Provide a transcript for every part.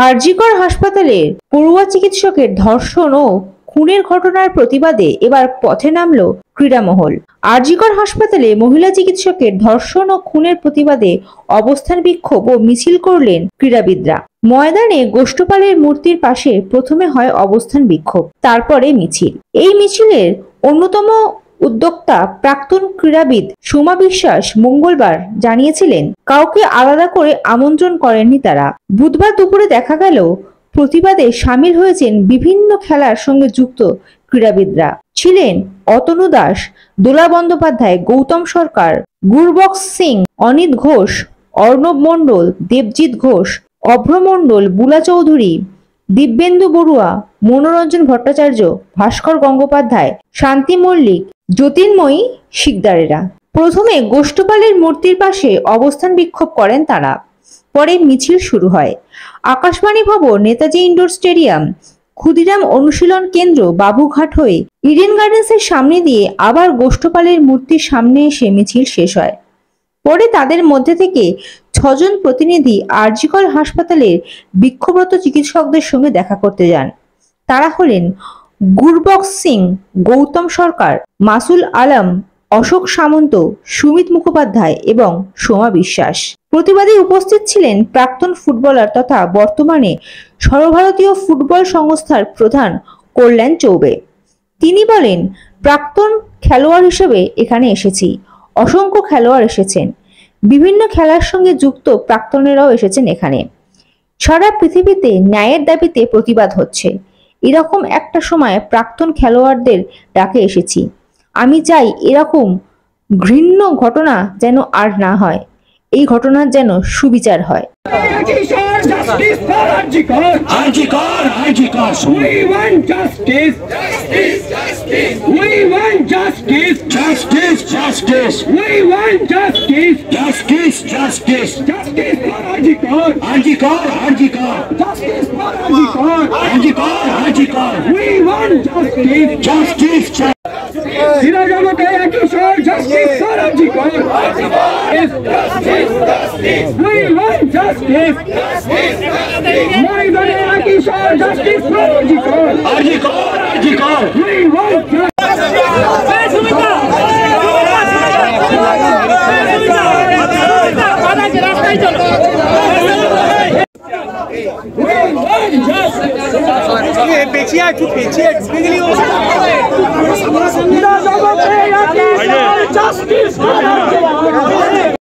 আরজিকর হাসপাতালে পড়ুয়া চিকিৎসকের ধর্ষণ ও খুনের ঘটনার প্রতিবাদে এবার পথে নামল ক্রীড়ামহল। আরজিকর হাসপাতালে মহিলা চিকিৎসকের ধর্ষণ ও খুনের প্রতিবাদে অবস্থান বিক্ষোভ ও মিছিল করলেন ক্রীড়াবিদরা। ময়দানে গোষ্ঠপালের মূর্তির পাশে প্রথমে হয় অবস্থান বিক্ষোভ, তারপরে মিছিল। এই মিছিলের অন্যতম উদ্যোক্তা প্রাক্তন ক্রীড়াবিদ সোমা বিশ্বাস মঙ্গলবার জানিয়েছিলেন, কাউকে আলাদা করে আমন্ত্রণ করেননি তারা। বুধবার দুপুরে দেখা গেল প্রতিবাদে সামিল হয়েছেন বিভিন্ন খেলার সঙ্গে যুক্ত ক্রীড়াবিদরা। ছিলেন অতনু দাস, দোলা বন্দ্যোপাধ্যায়, গৌতম সরকার, গুরবক্স সিং, অনিত ঘোষ, অর্ণব মণ্ডল, দেবজিৎ ঘোষ, অভ্র মণ্ডল, বুলা চৌধুরী, দিব্যেন্দু বড়ুয়া, মনোরঞ্জন ভট্টাচার্য, ভাস্কর গঙ্গোপাধ্যায়, শান্তি মল্লিক, জ্যোতির্ময়ী শিকদারেরা। প্রথমে গোষ্ঠপালের মূর্তির পাশে অবস্থান বিক্ষোভ করেন তারা। পরে মিছিল শুরু হয়। আকাশবাণী ভবন, নেতাজি ইন্ডোর স্টেডিয়াম, ক্ষুদিরাম অনুশীলন কেন্দ্র, বাবুঘাট হয়ে ইডেন গার্ডেন্সের সামনে দিয়ে আবার গোষ্ঠপালের মূর্তির সামনে এসে মিছিল শেষ হয়। পরে তাদের মধ্যে থেকে 6 জন প্রতিনিধি আরজিকর হাসপাতালের বিক্ষোভরত চিকিৎসকদের সঙ্গে দেখা করতে যান। তারা হলেন গুরবক্স সিং, গৌতম সরকার, মাসুল আলম, অশোক সামন্ত, সুমিত মুখোপাধ্যায় এবং সোমা বিশ্বাস। প্রতিবাদে উপস্থিত ছিলেন প্রাক্তন ফুটবলার তথা বর্তমানে সর্বভারতীয় ফুটবল সংস্থার প্রধান কল্যাণ চৌবে। তিনি বলেন, প্রাক্তন খেলোয়াড় হিসেবে এখানে এসেছি। অসংখ্য খেলোয়াড় এসেছেন, বিভিন্ন খেলার সঙ্গে যুক্ত প্রাক্তনেরাও এসেছেন এখানে। সারা পৃথিবীতে ন্যায়ের দাবিতে প্রতিবাদ হচ্ছে। এরকম একটা সময় প্রাক্তন খেলোয়াড়দের ডাকে এসেছি। আমি চাই এরকম ঘৃণ্য ঘটনা যেন আর না হয়, এই ঘটনার যেন সুবিচার হয়।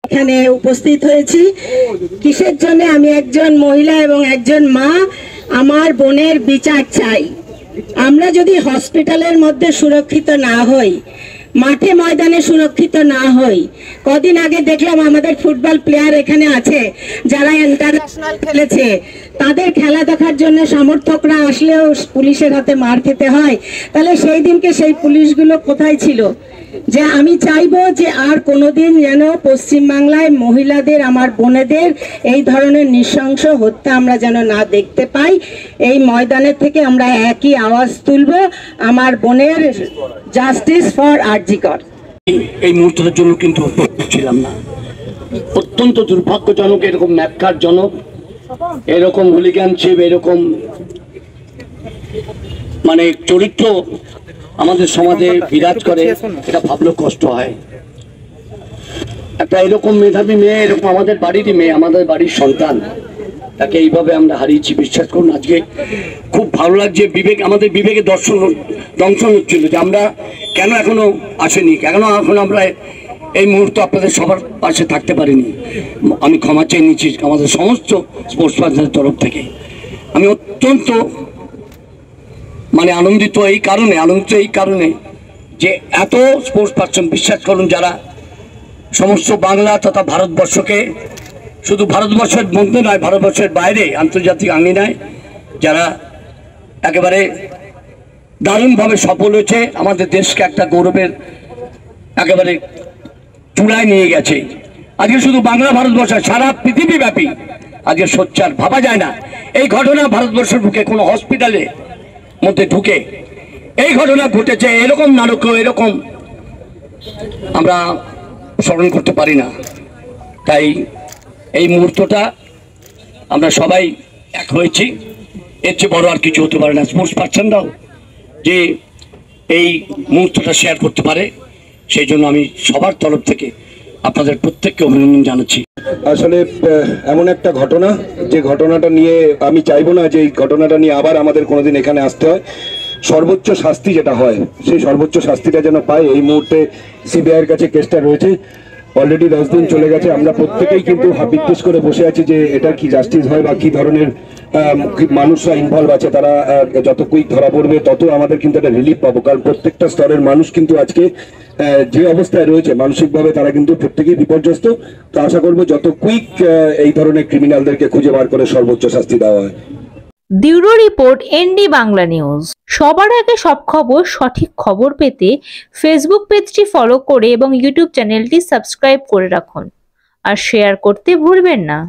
এখানে উপস্থিত হয়েছি কিসের জন্য? আমি একজন মহিলা এবং একজন মা। আমার বোনের বিচার চাই। আমরা যদি হসপিটালের মধ্যে সুরক্ষিত না হই, মাঠে ময়দানে সুরক্ষিত না হই, কদিন আগে দেখলাম আমাদের ফুটবল প্লেয়ার এখানে আছে যারা ইন্টারন্যাশনাল খেলেছে, তাদের খেলা দেখার জন্য সমর্থকরা আসলেও পুলিশের হাতে মার খেতে হয়। তাহলে সেই দিনকে সেই পুলিশগুলো কোথায় ছিল? যে আমি চাইবো যে আর কোনোদিন যেন পশ্চিমবাংলায় মহিলাদের, আমার বোনেদের এই ধরনের নৃশংস হত্যা আমরা যেন না দেখতে পাই। এই ময়দানের থেকে আমরা একই আওয়াজ তুলব, আমার বোনের জাস্টিস ফর আরজিকর। এই মুহূর্তের জন্য কিন্তু ছিলাম না। অত্যন্ত দুর্ভাগ্যজনক, এরকম ন্যাক্কারজনক, এরকম হুলিগানশিপ, এরকম মানে চরিত্র আমাদের সমাজে বিরাজ করে, এটা ভাবলেও কষ্ট হয়। একটা এরকম মেধাবী মেয়ে, এরকম আমাদের বাড়িরই মেয়ে, আমাদের বাড়ির সন্তান, তাকে এইভাবে আমরা হারিয়েছি। বিশ্বাস করুন, আজকে খুব ভালো লাগছে। আমাদের বিবেকে দংশন হচ্ছিল যে আমরা কেন এখনো আসেনি, কেন এখন আমরা এই মুহূর্তে আপনাদের সবার পাশে থাকতে পারিনি। আমি ক্ষমা চেয়ে নিচ্ছি আমাদের সমস্ত স্পোর্টস পার্সনের তরফ থেকে। আমি অত্যন্ত আনন্দিত এই কারণে যে এত স্পোর্টস পার্সন, বিশ্বাস করুন, যারা সমস্ত বাংলা তথা ভারতবর্ষকে, শুধু ভারতবর্ষের মধ্যে নয়, ভারতবর্ষের বাইরে আন্তর্জাতিক আঙ্গিনায় যারা একেবারে দারুণভাবে সফল হয়েছে, আমাদের দেশকে একটা গৌরবের একেবারে চূড়ায় নিয়ে গেছে। আজকে শুধু বাংলা, ভারতবর্ষ, সারা পৃথিবীব্যাপী আজকে সোচ্চার, ভাবা যায় না এই ঘটনা ভারতবর্ষের বুকে কোনো হসপিটালে মধ্যে ঢুকে এই ঘটনা ঘটেছে। এরকম নারকীয়, এরকম আমরা স্মরণ করতে পারি না। তাই এই মুহূর্তটা আমরা সবাই এক হয়েছি, এর চেয়ে বড় আর কিছু হতে পারে না। স্পোর্টস পার্সনরাও যে এই মুহূর্তটা শেয়ার করতে পারে, সেই জন্য আমি সবার তরফ থেকে আপনাদের প্রত্যেককে অভিনন্দন জানাচ্ছি। আসলে এমন একটা ঘটনা, যে ঘটনাটা নিয়ে আমি চাইবো না যে এই ঘটনাটা নিয়ে আবার আমাদের কোনোদিন এখানে আসতে হয়। সর্বোচ্চ শাস্তি যেটা হয়, সেই সর্বোচ্চ শাস্তিটা যেন পায়। এই মুহূর্তে সিবিআইয়ের কাছে কেসটা রয়েছে, অলরেডি 10 দিন চলে গেছে। আমরা প্রত্যেকেই কিন্তু হাবিত্যেশ করে বসে আছি যে এটা কি জাস্টিস হয় বা কি ধরনের মানুষরা ইনভলভ আছে, তারা যত কুইক ধরা পড়বে তত আমাদের কিন্তু একটা রিলিফ পাবো। কারণ প্রত্যেকটা স্তরের মানুষ কিন্তু আজকে যে অবস্থায় রয়েছে মানসিকভাবে, তারা কিন্তু প্রত্যেকেই বিপর্যস্ত। তো আশা করবো যত কুইক এই ধরনের ক্রিমিনালদেরকে খুঁজে বার করে সর্বোচ্চ শাস্তি দেওয়া হয়। Bureau report, ND Bangla news. সবার আগে সব খবর, সঠিক খবর পেতে ফেসবুক পেজটি ফলো করে এবং ইউটিউব চ্যানেলটি সাবস্ক্রাইব করে রাখুন আর শেয়ার করতে ভুলবেন না।